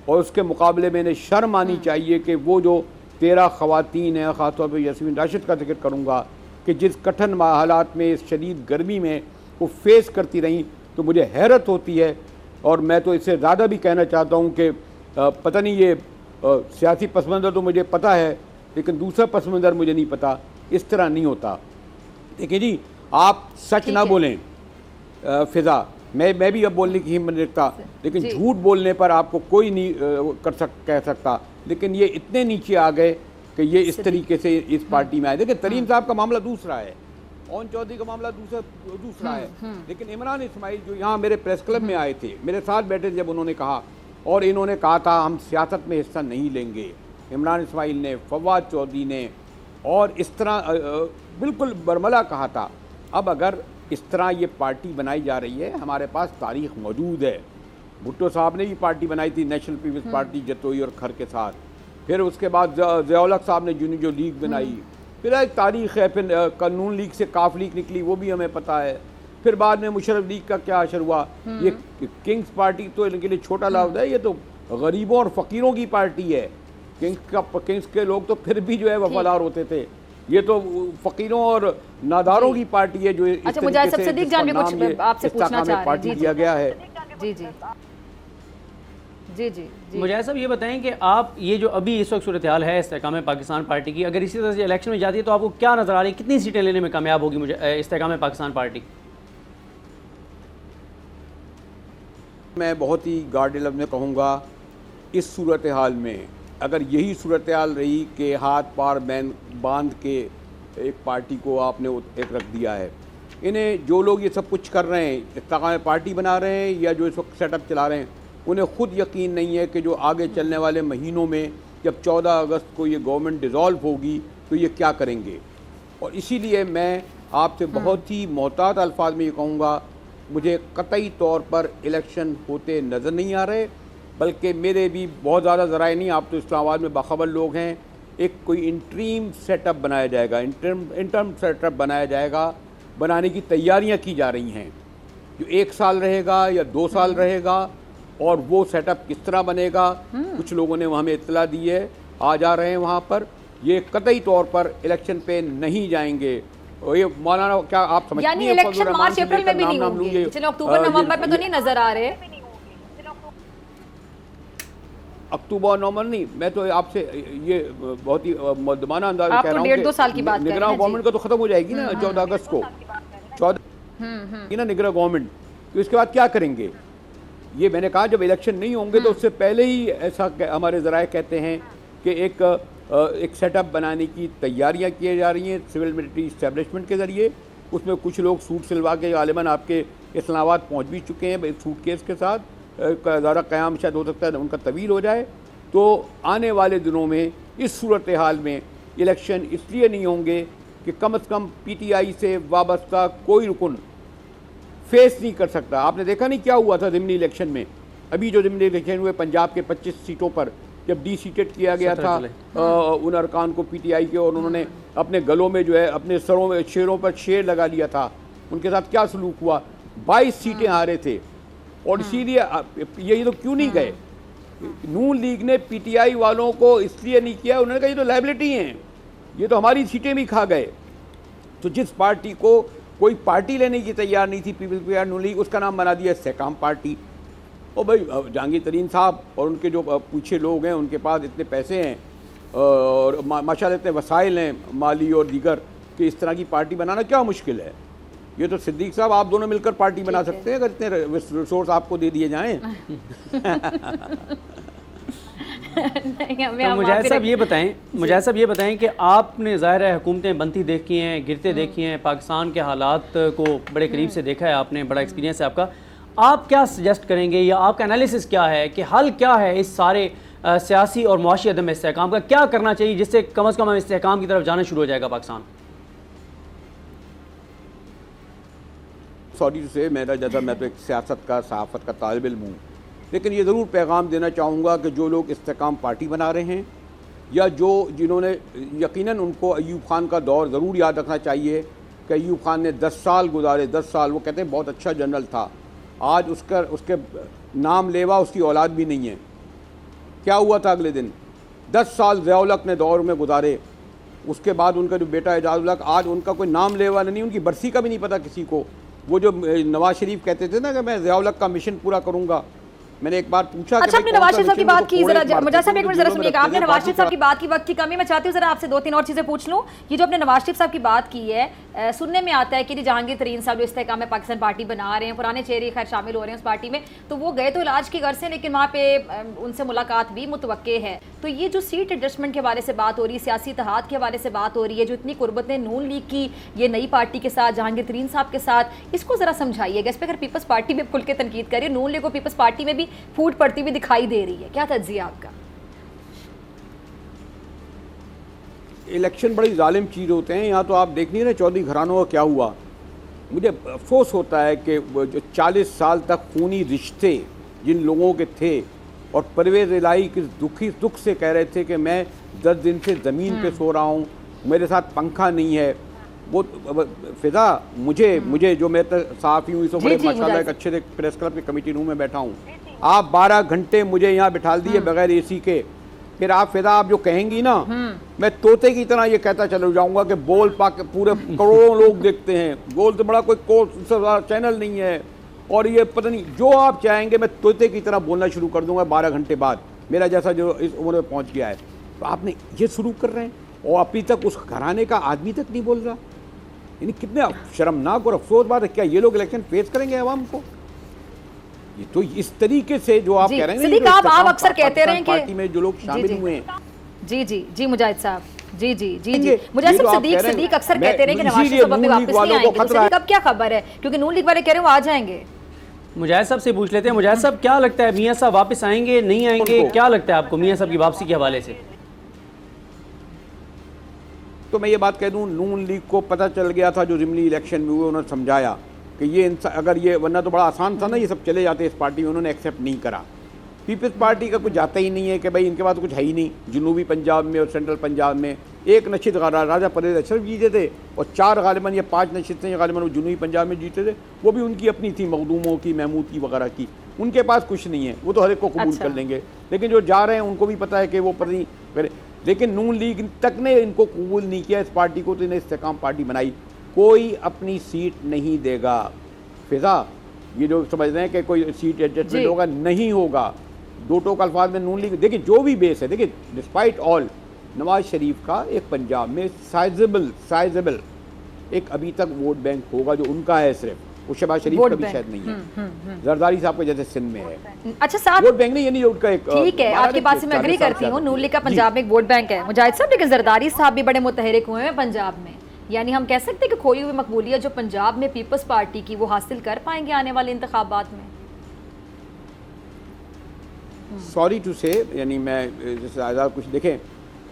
और उसके मुकाबले में इन्हें शर्म आनी चाहिए कि वो जो 13 ख़वातीन हैं, ख़ासतौर पर यास्मीन राशिद का जिक्र करूँगा, कि जिस कठिन हालात में, इस शदीद गर्मी में वो फेस करती रहीं, तो मुझे हैरत होती है। और मैं तो इससे ज़्यादा भी कहना चाहता हूँ कि पता नहीं ये सियासी पस मंज़र तो मुझे पता है, लेकिन दूसरा पस मंज़र मुझे नहीं पता। इस तरह नहीं होता। देखिए जी, आप सच ना बोलें फिज़ा, मैं भी अब बोलने की हिम्मत नहीं रखता, लेकिन झूठ बोलने पर आपको कोई नहीं कह सकता। लेकिन ये इतने नीचे आ गए कि ये इस तरीके से इस पार्टी में आए। देखिए तरीन साहब का मामला दूसरा है, ओन चौधरी का मामला दूसरा है, लेकिन इमरान इस्माइल जो यहाँ मेरे प्रेस क्लब में आए थे, मेरे साथ बैठे जब उन्होंने कहा, और इन्होंने कहा था हम सियासत में हिस्सा नहीं लेंगे, इमरान इस्माइल ने, फवाद चौधरी ने, और इस तरह बिल्कुल बरमला कहा था। अब अगर इस तरह ये पार्टी बनाई जा रही है, हमारे पास तारीख मौजूद है। भुट्टो साहब ने भी पार्टी बनाई थी, नेशनल पीपल्स पार्टी, जतोई और खर के साथ। फिर उसके बाद ज़िया-उल-हक साहब ने जो लीग बनाई, फिर एक तारीख़ है, फिर कानून लीग से काफ लीग निकली, वो भी हमें पता है। फिर बाद में मुशर्रफ लीग का क्या असर हुआ। ये किंग्स पार्टी तो इनके लिए छोटा लफ्ज़ है, ये तो गरीबों और फ़कीरों की पार्टी है। किंग्स के लोग तो फिर भी जो है वफादार होते थे, ये तो फ़कीरों और नादारों की पार्टी है जो अच्छा मुजाहिद साहब, सदीक जान भी कुछ आपसे पूछना चाह रहे हैं। पार्टी दिया गया है। जी जी जी जी मुजाहिद साहब ये बताएं कि आप ये जो अभी इस वक्त सूरत हाल है इस्तेकाम पाकिस्तान पार्टी की, अगर इसी तरह से इलेक्शन में जाती है तो आपको क्या नज़र आ रही है, कितनी सीटें लेने में कामयाब होगी मुझे इस्तेकाम पाकिस्तान पार्टी? मैं बहुत ही गार्ड लफ्ज़ में कहूँगा, इस सूरत हाल में अगर यही सूरत हाल रही कि हाथ पार बांध के एक पार्टी को आपने एक रख दिया है, इन्हें जो लोग ये सब कुछ कर रहे हैं, इस्तेकाम पार्टी बना रहे हैं या जो इस वक्त सेटअप चला रहे हैं, उन्हें खुद यकीन नहीं है कि जो आगे चलने वाले महीनों में जब 14 अगस्त को ये गवर्नमेंट डिज़ोल्व होगी तो ये क्या करेंगे। और इसीलिए मैं आपसे बहुत ही मोहतात अल्फाज में ये कहूँगा, मुझे कतई तौर पर इलेक्शन होते नज़र नहीं आ रहे, बल्कि मेरे भी बहुत ज़्यादा ज़राए नहीं, आप तो इस्लामाबाद में बाखबर लोग हैं, एक कोई इंटरीम सेटअप बनाया जाएगा, इंटर्म सेटअप बनाया जाएगा, बनाने की तैयारियां की जा रही हैं, जो 1 साल रहेगा या 2 साल रहेगा, और वो सेटअप किस तरह बनेगा कुछ लोगों ने हमें इत्तला दी है, आ जा रहे हैं वहाँ पर। ये कतई तौर पर इलेक्शन पे नहीं जाएंगे। और ये मौलाना क्या आप समझते हैं, यानी इलेक्शन मार्च अप्रैल में भी नहीं होंगे, चलो अक्टूबर नवंबर में तो नहीं नजर आ रहे। अक्टूबर नवंबर नहीं, मैं तो आपसे ये बहुत ही मदमाना अंदाज कह रहा हूँ, 1.5-2 साल की बात निगरान गवर्नमेंट का तो खत्म हो जाएगी ना 14 अगस्त को, 14 ना निगरान गवर्नमेंट, तो इसके बाद क्या करेंगे। ये मैंने कहा जब इलेक्शन नहीं होंगे तो उससे पहले ही ऐसा हमारे ज़राए कहते हैं कि एक सेटअप बनाने की तैयारियां की जा रही हैं सिविल मिलिट्री इस्टेब्लिशमेंट के ज़रिए। उसमें कुछ लोग सूट सिलवा के गालिबन आपके इस्लामाबाद पहुंच भी चुके हैं सूट केस के साथ, ज़रा क़याम शायद हो सकता है उनका तवील हो जाए। तो आने वाले दिनों में इस सूरत हाल में इलेक्शन इसलिए नहीं होंगे कि कम से कम PTI से वाबस्ता कोई रुकन फेस नहीं कर सकता। आपने देखा नहीं क्या हुआ था ज़िमनी इलेक्शन में, अभी जो ज़िमनी इलेक्शन हुए पंजाब के 25 सीटों पर जब डीसीटेड किया गया था उन अरकान को PTI के, और उन्होंने अपने गलों में जो है अपने सरों में शेरों पर शेर लगा लिया था, उनके साथ क्या सलूक हुआ, 22 सीटें हारे थे। और इसीलिए ये तो क्यों नहीं गए, नून लीग ने PTI वालों को इसलिए नहीं किया, उन्होंने कहा ये तो लाइबिलिटी हैं, ये तो हमारी सीटें भी खा गए। तो जिस पार्टी को कोई पार्टी लेने की तैयार नहीं थी पीपल्स नून लीग, उसका नाम बना दिया इस्तेकाम पार्टी। और भाई जहांगीर तरीन साहब और उनके जो पूछे लोग हैं, उनके पास इतने पैसे हैं और माशाल्लाह इतने वसाइल हैं माली और दीगर कि इस तरह की पार्टी बनाना क्या मुश्किल है। ये तो सिद्दीक साहब आप दोनों मिलकर पार्टी बना सकते हैं अगर इतने रिसोर्स आपको दे दिए जाएं। तो मुजाहिद साहब ये बताएं कि आपने ज़ाहिर है हुकूमतें बनती देखी हैं, गिरते देखी हैं, पाकिस्तान के हालात को बड़े करीब से देखा है आपने, बड़ा एक्सपीरियंस है आपका, आप क्या सजेस्ट करेंगे या आपका एनालिसिस क्या है कि हल क्या है इस सारे सियासी और मुआशी अदम इस्तेहकाम का, क्या करना चाहिए जिससे कम अज़ कम हम इस्तेहकाम की तरफ जाना शुरू हो जाएगा पाकिस्तान? सॉरी से मैं तो एक सियासत का सहाफ़त का तालिब इल्म हूँ, लेकिन ये ज़रूर पैगाम देना चाहूँगा कि जो लोग इस्तेहकाम पार्टी बना रहे हैं या जिन्होंने यकीनन उनको अयूब खान का दौर ज़रूर याद रखना चाहिए कि अयूब खान ने 10 साल गुजारे, 10 साल, वो कहते हैं बहुत अच्छा जनरल था, आज उसके नाम लेवा उसकी औलाद भी नहीं है। क्या हुआ था अगले दिन, 10 साल ज़िया-उल हक ने दौर में गुजारे, उसके बाद उनका जो बेटा एजाज़ुल हक, आज उनका कोई नाम लेवा नहीं, उनकी बरसी का भी नहीं पता किसी को। वो जो नवाज शरीफ कहते थे ना कि मैं ज़िया-उल हक का मिशन पूरा करूँगा, मैंने एक बार पूछा अच्छा, आपने नवाज शरीफ साहब की बात की, जरा मुजाहिद साहब एक मिनट जरा सुनिएगा, आपने नवाज शरीफ साहब की बात की, वक्त की कमी में चाहती हूँ जरा आपसे 2-3 और चीज़ें पूछ लूँ। ये जो आपने नवाज शरीफ साहब की बात की है, सुनने में आता है कि जहांगीर तरीन साहब जो इस्तेहकाम में पाकिस्तान पार्टी बना रहे हैं, पुराने चेहरे खैर शामिल हो रहे हैं उस पार्टी में, तो वो गए तो इलाज की गर्ज से, लेकिन वहाँ पे उनसे मुलाकात भी मुतवक्के है। तो ये जो सीट एडजस्टमेंट के हवाले से बात हो रही है, सियासी इत्तेहाद के हवाले से बात हो रही है, जो इतनी कुर्बतें नून लीग की ये नई पार्टी के साथ, जहांगीर तरीन साहब के साथ, इसको ज़रा समझाइएगा। इस पर अगर पीपल्स पार्टी भी खुल के तनकीद करिए, नून लीग को पीपल्स पार्टी में भी फूट पड़ती हुई दिखाई दे रही है, क्या तज्जिया आपका? इलेक्शन बड़ी जालिम चीज़ होते हैं, यहाँ तो आप देख नहीं रहे चौधरी घरानों का क्या हुआ। मुझे अफसोस होता है कि जो 40 साल तक खूनी रिश्ते जिन लोगों के थे, और परवेज़ इलाही किस दुख से कह रहे थे कि मैं 10 दिन से ज़मीन पे सो रहा हूँ, मेरे साथ पंखा नहीं है। वो फिजा मुझे जो मैं सहाफ़ी हूँ, इस बड़े माशाल्लाह एक अच्छे प्रेस क्लब के कमेटी रूम में बैठा हूँ, आप 12 घंटे मुझे यहाँ बिठा दिए बगैर AC के, फिर आप फिजा आप जो कहेंगी ना, मैं तोते की तरह ये कहता चला जाऊंगा कि बोल पाके पूरे करोड़ों लोग देखते हैं, बोल तो बड़ा कोई चैनल नहीं है, और ये पता नहीं जो आप चाहेंगे मैं तोते की तरह बोलना शुरू कर दूंगा 12 घंटे बाद। मेरा जैसा जो इस उम्र में पहुंच गया है, तो आपने ये शुरू कर रहे हैं और अभी तक उस घराने का आदमी तक नहीं बोल रहा। यानी कितने शर्मनाक और अफसोस बात है। क्या ये लोग इलेक्शन फेस करेंगे आवाम को? ये तो इस तरीके से जो आप कह रहे हैं, सिद्दीक, आप अक्सर कहते रहे कि पार्टी में जो लोग शामिल हुए हैं, जी जी जी मुजाहिद साहब, जी जी जी जी मुजाहिद साहब, सिद्दीक अक्सर कहते रहे कि नवाज शरीफ साहब अभी वापस नहीं आएंगे, तो सिद्दीक अब क्या खबर है? क्योंकि नून लीग वाले कह रहे हैं वो आ जाएंगे। मुजाहिद साहब से पूछ लेते हैं। मुजाहिद साहब, क्या लगता है मियां साहब वापस आएंगे, नहीं आएंगे? क्या लगता है आपको मियां साहब की वापसी के हवाले से? तो मैं ये बात कह दूं, नून लीग को पता चल गया था जो जिमनी इलेक्शन में हुए, उन्होंने समझाया कि ये अगर ये, वरना तो बड़ा आसान था ना, ये सब चले जाते इस पार्टी में, उन्होंने एक्सेप्ट नहीं करा। पीपल्स पार्टी का कुछ जाता ही नहीं है कि भाई इनके पास कुछ है ही नहीं। जनूबी पंजाब में और सेंट्रल पंजाब में एक नशित राजा परवेज अशरफ जीते थे और 4 गालिबन या 5 नशिस्तें गालिबन वो जनूबी पंजाब में जीते थे, वो भी उनकी अपनी थी, मखदूमों की, महमूद की वगैरह की। उनके पास कुछ नहीं है, वो तो हर एक को कबूल कर लेंगे। लेकिन जो जा रहे हैं उनको भी पता है कि वो पता नहीं करे। लेकिन नून लीग तक ने इनको कबूल नहीं किया, इस पार्टी को, तो इन्हें इस्तेकाम पार्टी बनाई। कोई अपनी सीट नहीं देगा। फिजा ये जो समझ रहे हैं कि कोई सीट एडजस्टमेंट होगा, नहीं होगा। दो टोक अल्फाज में नून लीग, देखिए जो भी बेस है, देखिए डिस्पाइट ऑल, नवाज शरीफ का एक पंजाब में साइजेबल एक अभी तक वोट बैंक होगा जो उनका है, सिर्फ वो शहबाज शरीफ का भी शायद नहीं है, जरदारी साहब के जैसे सिंध में है। अच्छा साहब, वोट बैंक नहीं, यानी उनका एक, ठीक है, आपकी बात से मैं एग्री करती हूँ, नून लीग का पंजाब में एक वोट बैंक है मुजाहिद साहब, लेकिन जरदारी साहब भी बड़े मुतहरिक हुए हैं पंजाब में। यानी हम कह सकते हैं कि खोई हुई मकबूलियत जो पंजाब में पीपल्स पार्टी की, वो हासिल कर पाएंगे आने वाले इंतखाबात में? सॉरी टू से, यानी मैं जैसे आज़ाद कुछ देखें,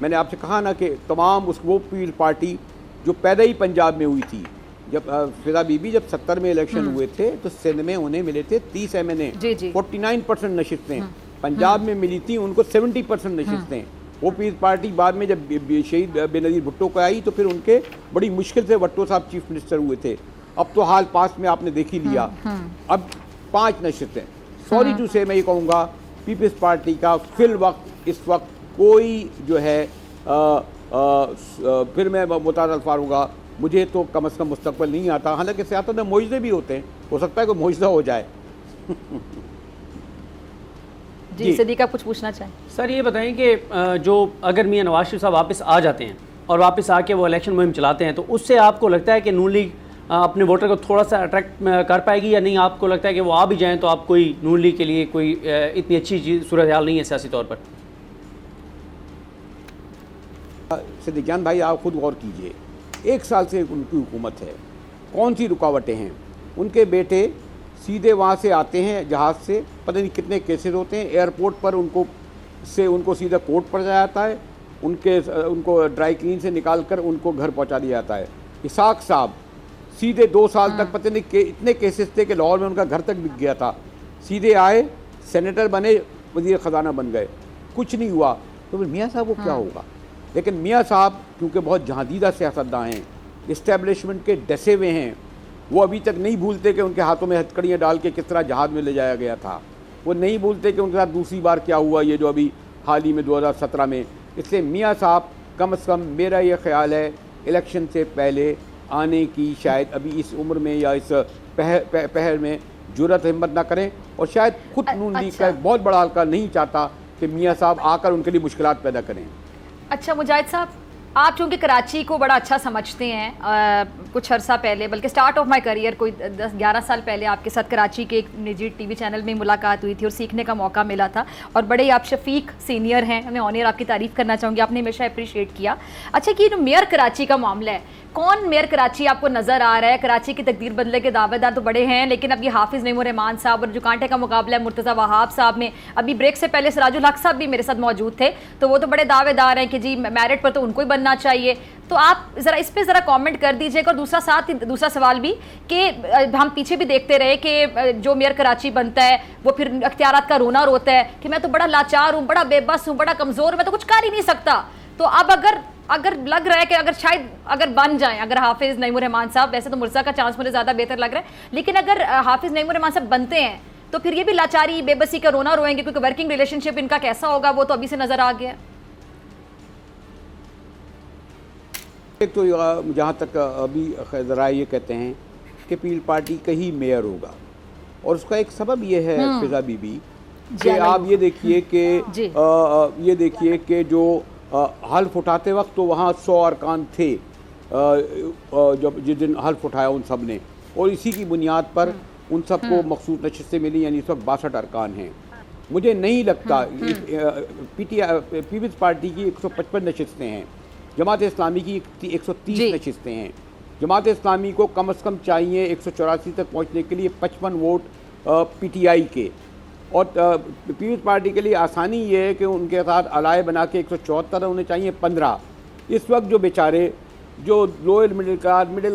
मैंने आपसे कहा ना कि तमाम वो पीपल्स पार्टी जो पैदा ही पंजाब में हुई थी, जब फिजा बीबी जब 70 में इलेक्शन हुए थे तो सिंध में उन्हें मिले थे 30 MNA, 49% नशिस्तें। पंजाब में मिली थी उनको 70% नशिस्तें। वो पीपल्स पार्टी बाद में जब शहीद बेनज़ीर भुट्टो को आई तो फिर उनके बड़ी मुश्किल से भुट्टो साहब चीफ मिनिस्टर हुए थे। अब तो हाल पास में आपने देख ही लिया, अब 5 नशिस्तें। सॉरी टू से मैं ये कहूँगा, पीपल्स पार्टी का फिल वक्त इस वक्त कोई जो है फिर मैं मुताद अल्फाज होगा, मुझे तो कम से कम मुस्तकबिल नहीं आता। हालांकि सियासत में मोइज़े भी होते हैं, हो सकता है कोई मोइज़ा हो जाए। जी सिद्दीक, आप कुछ पूछना चाहें? सर ये बताएं कि जो अगर मियां नवाज शरीफ साहब वापस आ जाते हैं और वापस आके वो इलेक्शन मुहिम चलाते हैं, तो उससे आपको लगता है कि नून लीग अपने वोटर को थोड़ा सा अट्रैक्ट कर पाएगी, या नहीं आपको लगता है कि वो आ भी जाएं तो आप कोई नून लीग के लिए कोई इतनी अच्छी चीज़ सूरत हाल नहीं है सियासी तौर पर? सिद्दीक जान भाई, आप खुद गौर कीजिए, 1 साल से उनकी हुकूमत है, कौन सी रुकावटें हैं? उनके बेटे सीधे वहाँ से आते हैं जहाज़ से, पता नहीं कितने केसेस होते हैं, एयरपोर्ट पर उनको सीधा कोर्ट पर जाया जाता है, उनको ड्राई क्लीन से निकाल कर उनको घर पहुँचा दिया जाता है। इसाक साहब सीधे 2 साल तक पता नहीं इतने केसेस थे कि लाहौर में उनका घर तक बिक गया था, सीधे आए, सेनेटर बने, वज़ीर ख़जाना बन गए, कुछ नहीं हुआ। तो फिर मियाँ साहब को क्या होगा? लेकिन मियाँ साहब क्योंकि बहुत जहादीदा सियासतदान हैं, इस्टेब्लिशमेंट के डसे हुए हैं, वो अभी तक नहीं भूलते कि उनके हाथों में हथकड़ियाँ डाल के किस तरह जहाज़ में ले जाया गया था। वो नहीं भूलते कि उनके साथ दूसरी बार क्या हुआ, ये जो अभी हाल ही में 2017 में। इसलिए मियाँ साहब कम से कम, मेरा ये ख्याल है, इलेक्शन से पहले आने की शायद अभी इस उम्र में या इस पहर में जुर्रत हिम्मत ना करें। और शायद खुद नून लीग का एक बहुत बड़ा हल्का नहीं चाहता कि मियाँ साहब आकर उनके लिए मुश्किलात पैदा करें। अच्छा मुजाहिद साहब, आप चूँकि कराची को बड़ा अच्छा समझते हैं, कुछ अरसा पहले, बल्कि स्टार्ट ऑफ माय करियर कोई 10-11 साल पहले आपके साथ कराची के एक निजी टीवी चैनल में मुलाकात हुई थी और सीखने का मौका मिला था। और बड़े आप शफीक सीनियर हैं, मैं ऑनर आपकी तारीफ़ करना चाहूँगी, आपने हमेशा अप्रिशिएट किया। अच्छा कि जो मेयर कराची का मामला है, कौन मेयर कराची आपको नज़र आ रहा है? कराची की तकदीर बदले के दावेदार तो बड़े हैं, लेकिन अब ये हाफिज़ नईमुर रहमान साहब और जो कांटे का मुकाबला है मुर्तज़ा वहाब साहब में, अभी ब्रेक से पहले सिराजुल हक साहब भी मेरे साथ मौजूद थे, तो वो तो बड़े दावेदार हैं कि जी मेरिट पर तो उनको ही बनना चाहिए। तो आप ज़रा इस पर ज़रा कमेंट कर दीजिएगा। और दूसरा सवाल भी कि हम पीछे भी देखते रहे कि जो मेयर कराची बनता है वो फिर अख्तियारात का रोना रोता है कि मैं तो बड़ा लाचार हूँ, बड़ा बेबस हूँ, बड़ा कमज़ोर, मैं तो कुछ कर ही नहीं सकता। तो अब अगर लग रहा है कि अगर बन जाएं, अगर हाफिज़ नईमुर रहमान साहब, वैसे तो मुर्तज़ा का चांस मुझे ज़्यादा बेहतर लग रहा है, लेकिन अगर हाफिज़ नईमुर रहमान साहब बनते हैं तो फिर ये भी लाचारी बेबसी का रोना रोएंगे, क्योंकि वर्किंग रिलेशनशिप इनका कैसा होगा वो तो अभी से नज़र आ गया। एक तो जहाँ तक अभी ज़रा ये कहते हैं कि पीपल्स पार्टी का ही मेयर होगा, और उसका एक सबब ये है फिजा बीबी कि आप ये देखिए जी। कि ये देखिए कि जो हल्फ उठाते वक्त तो वहाँ 100 अरकान थे, जब जिस दिन हल्फ उठाया उन सब ने, और इसी की बुनियाद पर उन सबको मखसूस नशिस्तें मिली, यानी इस वक्त 62 अरकान हैं। मुझे नहीं लगता पीपल्स पार्टी की 155 नशिस्तें हैं, जमात इस्लामी की 130 नशिस्तें हैं। जमात इस्लामी को कम से कम चाहिए 184 तक पहुंचने के लिए 55 वोट पीटीआई के, और पीपल्स पार्टी के लिए आसानी ये है कि उनके साथ अलाय बना के 174, उन्हें चाहिए 15। इस वक्त जो बेचारे जो लोअर मिडिल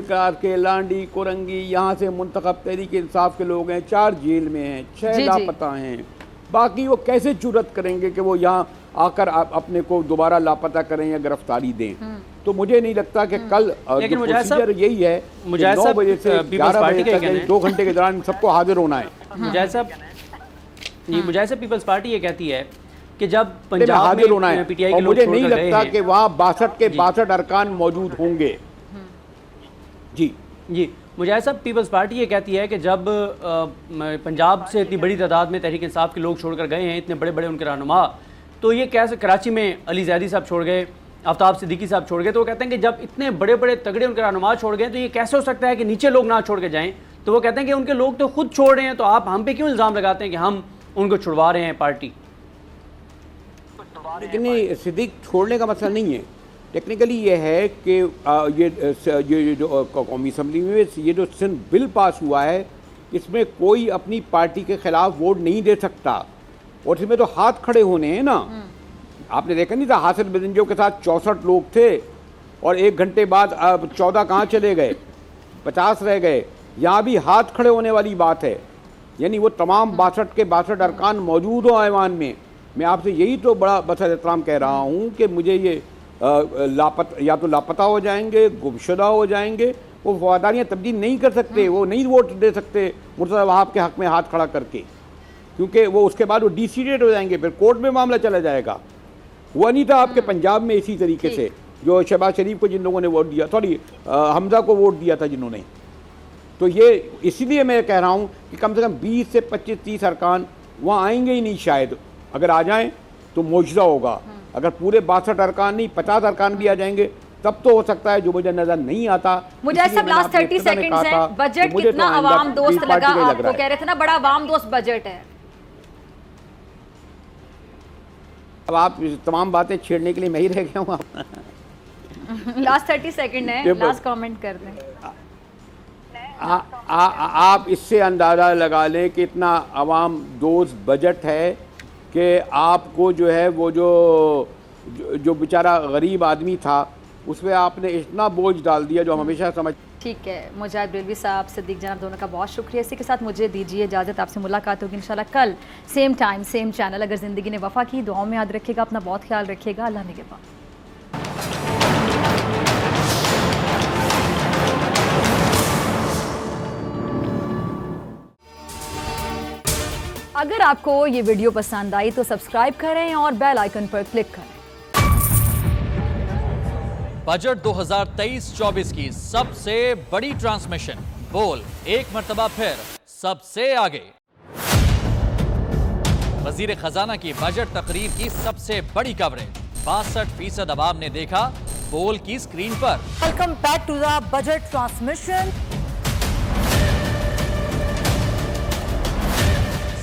क्लास के लांडी कोरंगी यहाँ से मुंतखब तहरीक इंसाफ के लोग हैं, 4 जेल में हैं, 6 लापता हैं, बाकी वो कैसे जुर्रत करेंगे कि वो यहाँ आकर अपने को दोबारा लापता करें या गिरफ्तारी दें। तो मुझे नहीं लगता कि कल जो प्रोसीजर यही है, 9 बजे से 11 बजे तक 2 घंटे के दौरान सबको हाजिर होना है। मुजाहिद साहब, पीपल्स पार्टी ये कहती है कि जब पंजाब हाजिर होना है, पीटीआई और के लोग मुझे नहीं छोड़कर गए लगता हैं कि वहाँ 62 के 62 अरकान मौजूद होंगे। जी जी, मुजाहिद साहब, पीपल्स पार्टी ये कहती है कि जब पंजाब से इतनी बड़ी तादाद में तहरीक इंसाफ के लोग छोड़कर गए हैं, इतने बड़े बड़े उनके रहनुमा, तो ये कैसे कराची में अली जैदी साहब छोड़ गए, आफ्ताब सिद्दीकी साहब छोड़ गए, तो वो कहते हैं कि जब इतने बड़े बड़े तगड़े उनके रहनुमा छोड़ गए तो ये कैसे हो सकता है कि नीचे लोग ना छोड़ के जाएं। तो वो कहते हैं कि उनके लोग तो खुद छोड़ रहे हैं, तो आप हम पे क्यों इल्ज़ाम लगाते हैं कि हम उनको छुड़वा रहे हैं पार्टी। लेकिन सिद्दीक छोड़ने का मसला नहीं है, टेक्निकली ये है कि ये जो कौमी असम्बली में ये जो सिंध बिल पास हुआ है, इसमें कोई अपनी पार्टी के खिलाफ वोट नहीं दे सकता, और इसमें तो हाथ खड़े होने हैं ना। आपने देखा नहीं था, हासिल बिजंजो के साथ 64 लोग थे और 1 घंटे बाद 14 कहाँ चले गए, 50 रह गए। यहाँ भी हाथ खड़े होने वाली बात है, यानी वो तमाम 62 के 62 अरकान मौजूद हो ऐवान में। मैं आपसे यही तो बड़ा बसर एहतराम कह रहा हूँ कि मुझे ये या तो लापता हो जाएंगे, गुमशुदा हो जाएंगे, वो वफादारियाँ तब्दील नहीं कर सकते, वो नहीं वोट दे सकते मुर्तज़ा वहाब के हक़ में हाथ खड़ा करके, क्योंकि वो उसके बाद वो डिसीडेड हो जाएंगे, फिर कोर्ट में मामला चला जाएगा। हुआ नहीं था आपके पंजाब में इसी तरीके से, जो शहबाज शरीफ को जिन लोगों ने वोट दिया, सॉरी हमजा को वोट दिया था जिन्होंने। तो ये इसीलिए मैं कह रहा हूँ कि कम से कम 20 से 25-30 अरकान वहाँ आएंगे ही नहीं, शायद अगर आ जाएं तो मौजूदा होगा। अगर पूरे 62 अरकान नहीं 50 अरकान भी आ जाएंगे तब तो हो सकता है, जो मुझे नजर नहीं आता। मुझे सब लास्ट 30 सेकंड्स हैं, बजट कितना आवाम दोस्त लगा आपको? कह रहे थे ना बड़ा आवाम दोस्त बजट है। अब आप तमाम बातें छेड़ने के लिए मैं ही रह गया हूँ। लास्ट 30 सेकंड है, लास्ट कमेंट कर दें। आप इससे अंदाज़ा लगा लें कि इतना आवाम दोस्त बजट है कि आपको जो है वो जो बेचारा गरीब आदमी था उस पर आपने इतना बोझ डाल दिया जो हम हमेशा समझ। ठीक है, मुजाहिद बरेलवी साहब, सिद्दीक जनाब, दोनों का बहुत शुक्रिया। इसी के साथ मुझे दीजिए इजाज़त, आपसे मुलाकात होगी इंशाल्लाह कल सेम टाइम सेम चैनल। अगर ज़िंदगी ने वफ़ा की, दुआओं में याद रखिएगा, अपना बहुत ख्याल रखिएगा। अल्लाह निगहबान। अगर आपको ये वीडियो पसंद आई तो सब्सक्राइब करें और बेल आइकन पर क्लिक करें। बजट 2023-24 की सबसे बड़ी ट्रांसमिशन बोल एक मर्तबा फिर सबसे आगे। वजीर खजाना की बजट तकरीर की सबसे बड़ी कवरेज 62% अवाम ने देखा बोल की स्क्रीन पर। Welcome back to the budget transmission.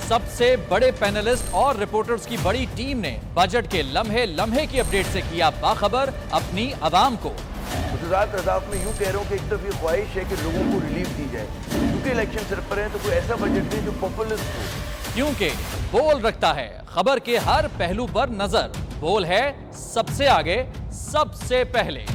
सबसे बड़े पैनलिस्ट और रिपोर्टर्स की बड़ी टीम ने बजट के लम्हे लम्हे की अपडेट से किया बाखबर अपनी आवाम को। में यूं कह रहा हूं कि एक तरफ ये ख्वाहिश है कि लोगों को रिलीफ दी जाए, क्योंकि इलेक्शन सर पर है, तो कोई ऐसा बजट दे जो पॉपुलिस्ट हो। क्योंकि बोल रखता है खबर के हर पहलू पर नजर। बोल है सबसे आगे, सबसे पहले।